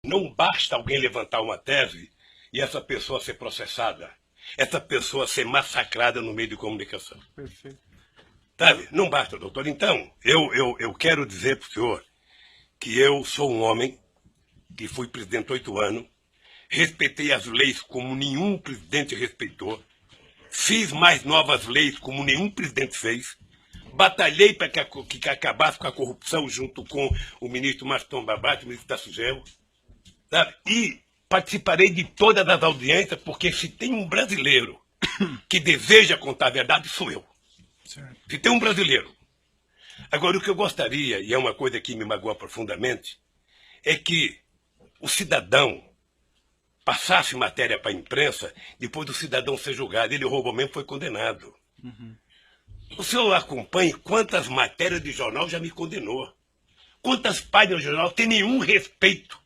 Não basta alguém levantar uma tese e essa pessoa ser processada, essa pessoa ser massacrada no meio de comunicação. Perfeito. Sabe? Não basta, doutor. Então, eu quero dizer para o senhor que eu sou um homem que fui presidente 8 anos, respeitei as leis como nenhum presidente respeitou, fiz mais novas leis como nenhum presidente fez, batalhei para que acabasse com a corrupção junto com o ministro Maston Babate, o ministro da Sugel, sabe? E participarei de todas as audiências, porque se tem um brasileiro que deseja contar a verdade, sou eu. Certo. Se tem um brasileiro. Agora, o que eu gostaria, e é uma coisa que me magoa profundamente, é que o cidadão passasse matéria para a imprensa, depois do cidadão ser julgado. Ele roubou mesmo, foi condenado. O senhor acompanha quantas matérias de jornal já me condenou. Quantas páginas de jornal tem nenhum respeito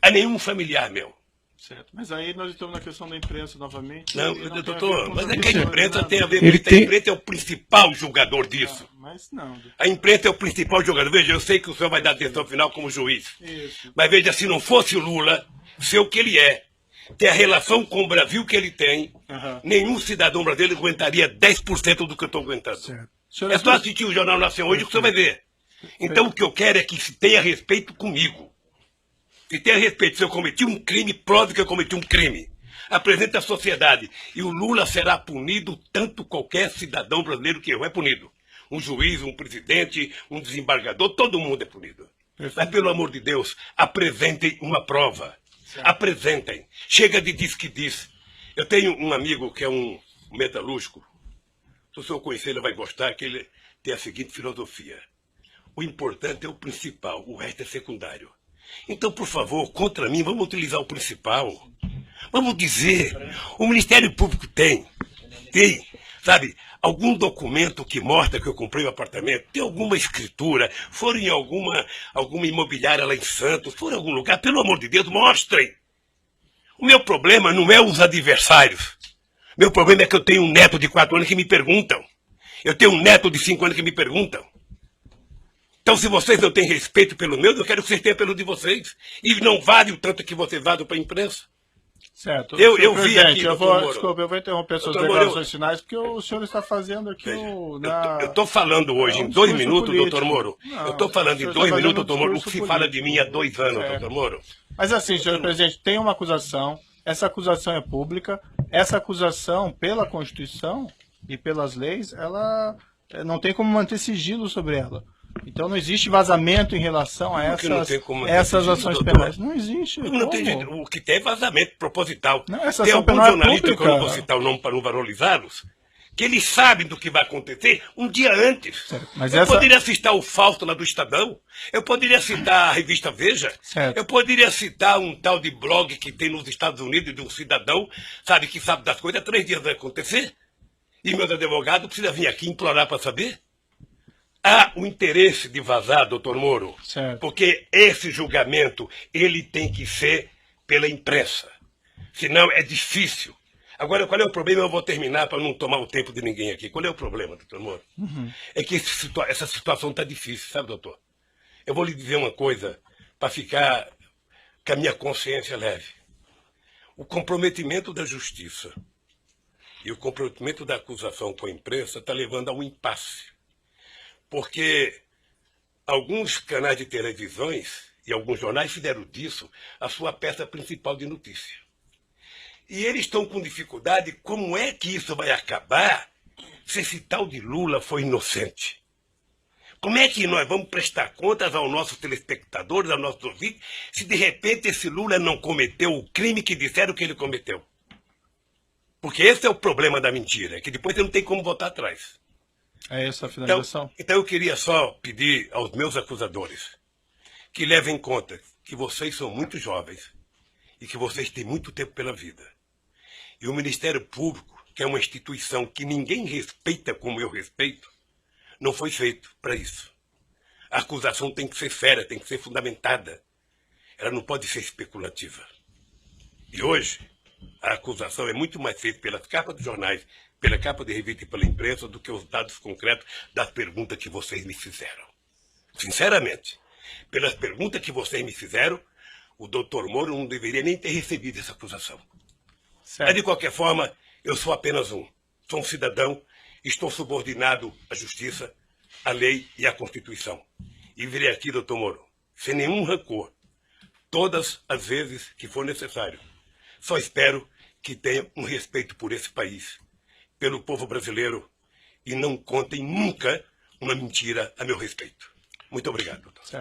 a nenhum familiar meu. Certo. Mas aí nós estamos na questão da imprensa novamente. Não, e não tem a ver doutor, com mas é nada que a disso, imprensa nada. tem a ver com isso. A imprensa é o principal julgador disso. Mas não. A imprensa é o principal jogador. Veja, eu sei que o senhor vai dar atenção final como juiz. Isso. Mas veja, se não fosse o Lula ser o que ele é, ter a relação com o Brasil que ele tem, nenhum cidadão brasileiro aguentaria 10% do que eu estou aguentando. Certo. É só assistir o Jornal Nacional hoje que o senhor vai ver. Então o que eu quero é que se tenha respeito comigo. Se tenha respeito, se eu cometi um crime, prove que eu cometi um crime. Apresente à sociedade. E o Lula será punido tanto qualquer cidadão brasileiro que errou é punido. Um juiz, um presidente, um desembargador, todo mundo é punido. Mas, pelo amor de Deus, apresentem uma prova. Certo. Apresentem. Chega de diz que diz. Eu tenho um amigo que é um metalúrgico. Se o senhor conhecer, ele vai gostar, que ele tem a seguinte filosofia. O importante é o principal, o resto é secundário. Então, por favor, contra mim, vamos utilizar o principal. Vamos dizer, o Ministério Público tem, sabe, algum documento que mostra que eu comprei um apartamento, tem alguma escritura, foram em alguma imobiliária lá em Santos, foram em algum lugar, pelo amor de Deus, mostrem. O meu problema não é os adversários. Meu problema é que eu tenho um neto de 4 anos que me perguntam. Eu tenho um neto de 5 anos que me perguntam. Então, se vocês não têm respeito pelo meu, eu quero que vocês tenham pelo de vocês. E não vale o tanto que vocês vadam para a imprensa. Certo. Eu vi aqui, desculpa, eu vou interromper suas declarações finais, porque o senhor está fazendo aqui eu estou falando hoje em 2 minutos, político. Doutor Moro. Não, eu estou falando em 2 minutos, doutor Moro, o que se fala de mim há 2 anos, doutor Moro. Mas assim, senhor presidente, tem uma acusação, essa acusação é pública, essa acusação, pela Constituição e pelas leis, ela não tem como manter sigilo sobre ela. Então não existe vazamento em relação a essas ações penais. Não existe. Não tem, o que tem é vazamento proposital. Não, essa tem ação alguns penal jornalistas, que eu não vou pública. citar o nome para não valorizá-los, que eles sabem do que vai acontecer um dia antes. Mas eu poderia citar o Fausto lá do Estadão, eu poderia citar a revista Veja, eu poderia citar um tal de blog que tem nos Estados Unidos de um cidadão, sabe, que sabe das coisas, 3 dias vai acontecer. E meus advogados precisam vir aqui implorar para saber. Há o interesse de vazar, doutor Moro, porque esse julgamento ele tem que ser pela imprensa. Senão é difícil. Agora, qual é o problema? Eu vou terminar para não tomar o tempo de ninguém aqui. Qual é o problema, doutor Moro? É que essa situação está difícil, sabe, doutor? Eu vou lhe dizer uma coisa para ficar com a minha consciência leve. O comprometimento da justiça e o comprometimento da acusação com a imprensa está levando a um impasse. Porque alguns canais de televisões e alguns jornais fizeram disso a sua peça principal de notícia. E eles estão com dificuldade, como é que isso vai acabar se esse tal de Lula foi inocente? Como é que nós vamos prestar contas aos nossos telespectadores, aos nossos ouvintes, se de repente esse Lula não cometeu o crime que disseram que ele cometeu? Porque esse é o problema da mentira, que depois você não tem como voltar atrás. É essa a finalização? Então eu queria só pedir aos meus acusadores que levem em conta que vocês são muito jovens e que vocês têm muito tempo pela vida. E o Ministério Público, que é uma instituição que ninguém respeita como eu respeito, não foi feito para isso. A acusação tem que ser séria, tem que ser fundamentada. Ela não pode ser especulativa. E hoje, a acusação é muito mais feita pelas capas dos jornais, pela capa de revista e pela imprensa, do que os dados concretos das perguntas que vocês me fizeram. Sinceramente, pelas perguntas que vocês me fizeram, o doutor Moro não deveria nem ter recebido essa acusação. Certo. Mas, de qualquer forma, eu sou apenas um. Sou um cidadão, estou subordinado à justiça, à lei e à Constituição. E virei aqui, doutor Moro, sem nenhum rancor, todas as vezes que for necessário. Só espero que tenha um respeito por esse país, pelo povo brasileiro, e não contem nunca uma mentira a meu respeito. Muito obrigado, doutor. Certo.